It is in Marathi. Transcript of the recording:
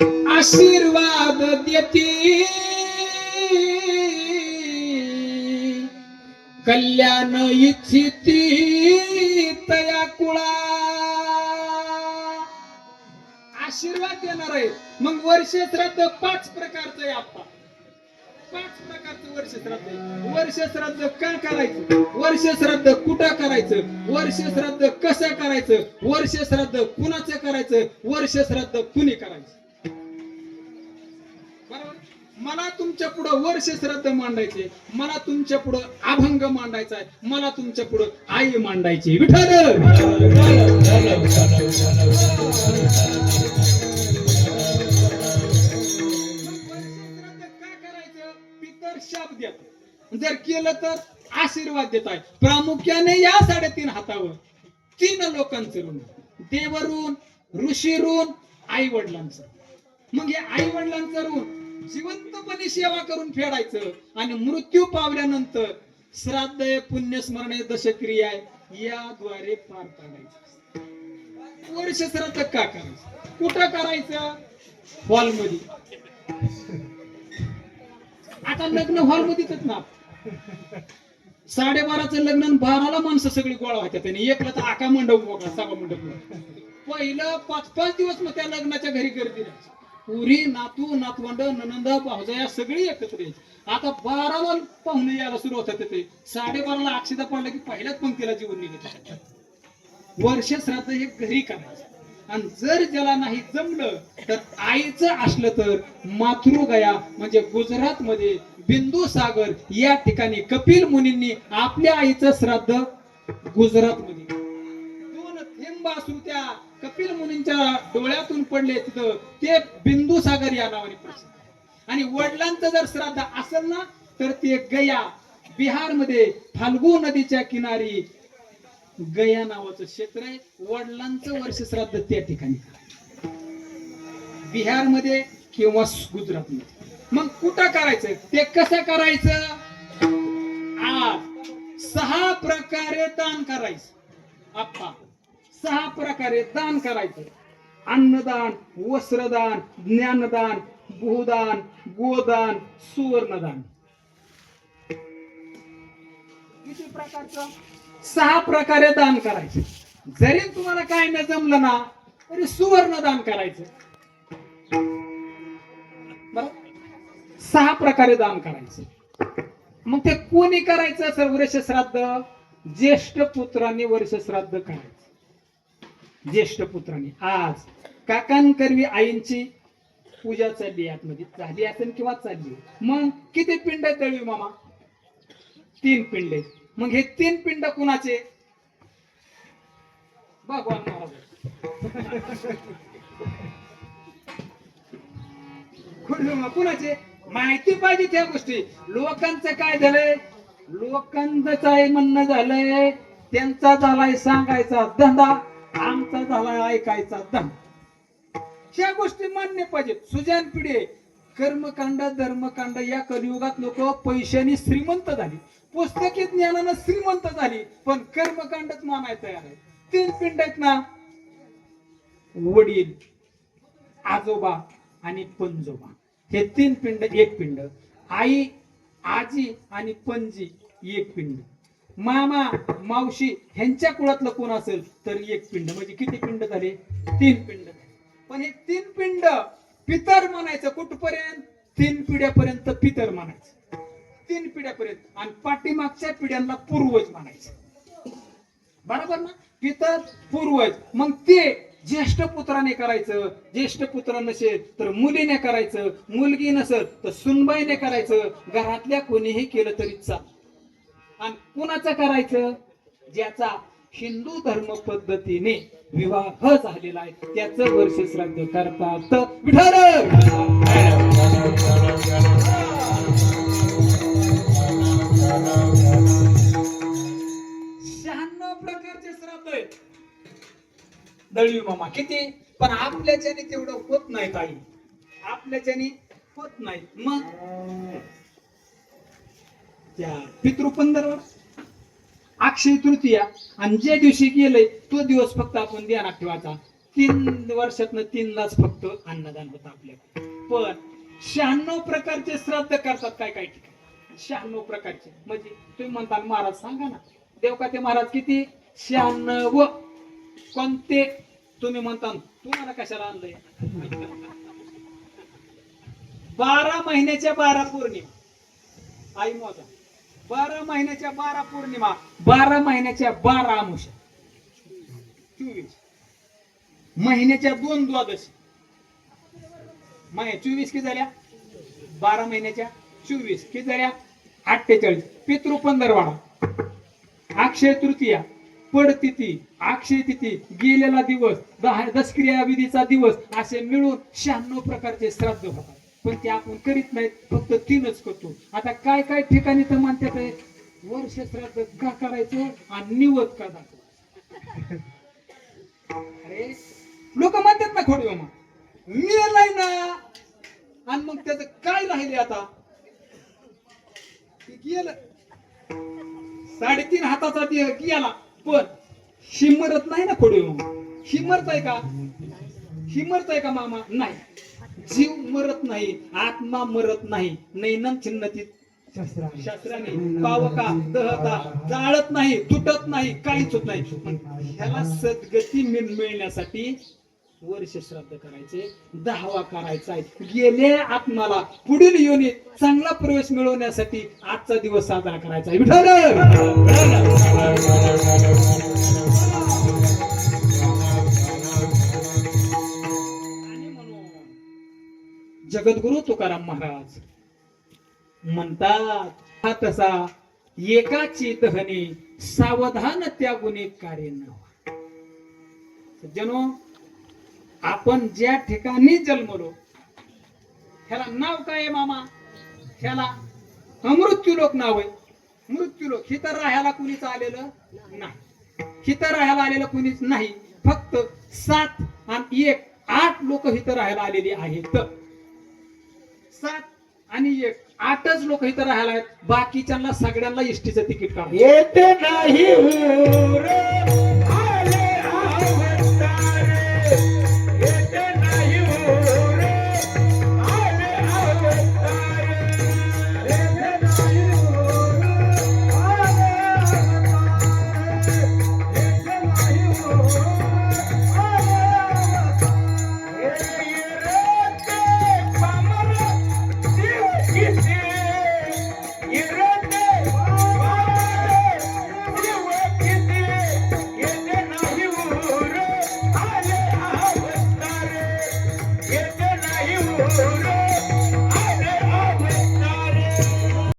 आशीर्वाद देती कल्याण इच्छिती तया कुळा. आशीर्वाद देणार आहे. मग वर्ष श्राद्ध 5 प्रकारचं आहे. आता 5 प्रकारचं वर्ष श्राद्ध आहे. वर्ष श्राद्ध का करायचं, वर्ष श्राद्ध कुठं करायचं, वर्ष श्राद्ध कसं करायचं, वर्ष श्राद्ध कुणाचं करायचं, वर्ष श्राद्ध कुणी करायचं. बरोबर. मला तुमच्या पुढं वर्ष श्राद्ध मांडायचे, मला तुमच्या पुढं अभंग मांडायचा आहे, मला तुमच्या पुढं आई मांडायची. विठ्ठल शाप देत, जर केलं तर आशीर्वाद देत आहे. प्रामुख्याने या 3.5 हातावर 3 लोकांचं ऋण, देव ऋण, ऋषी ऋण, आई वडिलांचं. मग हे आई वडिलांचं ऋण जिवंतपणे सेवा करून फेडायचं आणि मृत्यू पावल्यानंतर श्राद्ध पुण्यस्मरणे दशक्रिया याद्वारे पार पाडायचं. वर्ष श्राद्ध का करायचं, कुठं करायचं, हॉलमध्ये. आता लग्न हॉल मध्येच ना. 12:30चं लग्न 12ला माणसं सगळी गोळा होत्या. त्याने एकला तर आका मंडप मोकळा, सभा मंडप. पहिलं 5-5 दिवस मग त्या लग्नाच्या घरी गर्दी राहायची. पुरी, नातू, नातवंड, ननंद, भावजया सगळी एकत्र यायची. आता 12ला पाहुणे यायला सुरुवात होते. ते 12:30ला अक्षता पडला की पहिल्याच पंक्तीला जीवन निघत. वर्ष श्राद्ध हे घरी करायचं. आणि जर ज्याला नाही जमलं तर आईचं असलं तर मातृगया म्हणजे गुजरात मध्ये बिंदुसागर या ठिकाणी कपिल मुनींनी आपल्या आईचं श्राद्ध गुजरात मध्ये 2 थेंब असून त्या कपिल मुनींच्या डोळ्यातून पडले तिथं ते बिंदुसागर या नावाने प्रसिद्ध. आणि वडिलांचं जर श्राद्ध असेल ना तर ते गया बिहार मध्ये फाल्गू नदीच्या किनारी गया नावाचं क्षेत्र आहे. वडिलांचं वर्ष श्राद्ध त्या ठिकाणी बिहार मध्ये किंवा गुजरात मध्ये. मग कुठं करायचं, ते कसं करायचं. आज 6 प्रकारे दान करायचं. आप्पा 6 प्रकारे दान करायचं. अन्नदान, वस्त्रदान, ज्ञानदान, भूदान, गोदान, सुवर्णदान. किती प्रकारचं, 6 प्रकारे दान करायचं. जरी तुम्हाला काय न जमलं ना तरी सुवर्ण दान करायचं. बरं, 6 प्रकारे दान करायचं. मग ते कोणी करायचं सर वर्ष श्राद्ध, ज्येष्ठ पुत्रांनी वर्ष श्राद्ध करायचं. ज्येष्ठ पुत्रांनी. आज काकांकरवी आईंची पूजा चालली आतमध्ये, झाली असेल किंवा चालली. मग किती पिंड तळी मामा, 3 पिंड. मग हे 3 पिंड कुणाचे, भगवान महाराज. कुणाचे माहिती पाहिजे त्या गोष्टी. लोकांचं काय झालंय, लोकांचं म्हणणं झालंय त्यांचा झालाय सांगायचा धंदा, आमचा झालाय ऐकायचा धंदा. ह्या गोष्टी मान्य पाहिजेत. सुजान पिढी कर्मकांड धर्मकांड या कलियुगात लोक पैशाने श्रीमंत झाली, पुस्तकी ज्ञानानं श्रीमंत झाली, पण कर्मकांडच मानायचं आहे. 3 पिंड आहेत ना, वडील, आजोबा आणि पंजोबा. हे 3 पिंड 1 पिंड. आई, आजी आणि पणजी 1 पिंड. मामा मावशी ह्यांच्या कुळातलं कोण असेल तर 1 पिंड. म्हणजे किती पिंड झाले, 3 पिंड. पण हे 3 पिंड पितर म्हणायचं. कुठपर्यंत, 3 पिढ्यापर्यंत पितर म्हणायचं. 3 पिढ्यापर्यंत. आणि पाठीमागच्या पिढ्यांना पूर्वज म्हणायचं. बरोबर ना, पितर पूर्वज. मग ते ज्येष्ठ पुत्राने करायचं. ज्येष्ठ पुत्र नसेल तर मुलीने करायचं, मुलगी नसेल तर सुनबाईने करायचं. घरातल्या कोणीही केलं तरी चाल. आणि कुणाचं करायचं, ज्याचा हिंदू धर्म पद्धतीने विवाह झालेला आहे त्याचं वर्ष श्राद्ध करतात. 96 प्रकारचे श्राद्ध आहेत दळवी मामा. किती, पण आपल्याच्याने तेवढं होत नाही ताई, आपल्याच्याने होत नाही. मग त्या पितृपंधरवर अक्षय तृतीया आणि ज्या दिवशी गेलंय तो दिवस फक्त आपण ध्यानात ठेवायचा. 3 वर्षातनं 3लाच फक्त अन्नदान होतं आपल्याकडे. पण 96 प्रकारचे श्राद्ध करतात काय काय ठिकाणी. 96 प्रकारचे म्हणजे तुम्ही म्हणता महाराज सांगा ना, देवकाते महाराज किती? 96. कोणते? तुम्ही म्हणता तुम्हाला कशाला आणलंय? 12 महिन्याच्या 12 पौर्णिमा. आई मोजा. 12 महिन्याच्या 12 पौर्णिमा, 12 महिन्याच्या 12 अमावस्या, 24 महिन्याच्या 2 द्वादशी. 24 किती झाल्या? 12 महिन्याच्या 24 किती झाल्या? 48. पितृ पंधरवाडा, अक्षय तृतीया, पडतिथी, अक्षय तिथी, गेलेला दिवस, दशक्रिया विधीचा दिवस, असे मिळून 96 प्रकारचे श्राद्ध होतात. पण ते आपण करीत नाहीत, फक्त 3च करतो. आता काय काय ठिकाणी तर म्हणतात वर्ष श्राद्ध का करायचं आणि निवत का दाखवायचं. अरे लोक म्हणतात ना खोडी मामा मेलाय ना, आणि मग त्याच काय राहिले आता? गेलं 3.5 हाताचा गेला, पण हिमरत नाही ना खोडी मामा. हिमरताय का? हिमरताय का मामा? नाही. जीव मरत नाही, आत्मा मरत नाही. नैनम छिन्नती शास्त्राने पावका दहता, जाळत नाही, तुटत नाही, काहीच होत नाही. ह्याला सद्गती मिळण्यासाठी वर्ष श्राद्ध करायचे, 10वा करायचा आहे. गेल्या आत्माला पुढील योनीत चांगला प्रवेश मिळवण्यासाठी आजचा दिवस साजरा करायचा आहे. जगद्गुरु तुकाराम महाराज म्हणतात, हा तसा एकाची दहनी सावधान त्यागुनी कार्य नव्हा. सज्जनो, आपण ज्या ठिकाणी जन्मलो ह्याला नाव काय आहे मामा? ह्याला अमृत्यूलोक नाव आहे. मृत्यूलोक इथं राहायला कुणीच आलेलं नाही. इथं राहायला आलेलं कुणीच नाही. फक्त 7 आणि 1 8 लोक इथं राहायला आलेली आहेत. 7 आणि 1 8च लोक इथं राहायला आहेत. बाकीच्यांना सगळ्यांना एसटीचं तिकीट काढ येते नाही ऊर, आले अवतार. येते नाही ऊर, आले अवतार. येते नाही ऊर, आले अवतार. येते नाही ऊर, आले अवतार. येते पामर जीव किती, येते पामर जीव किती. येते नाही ऊर, आले अवतार. येते नाही ऊर,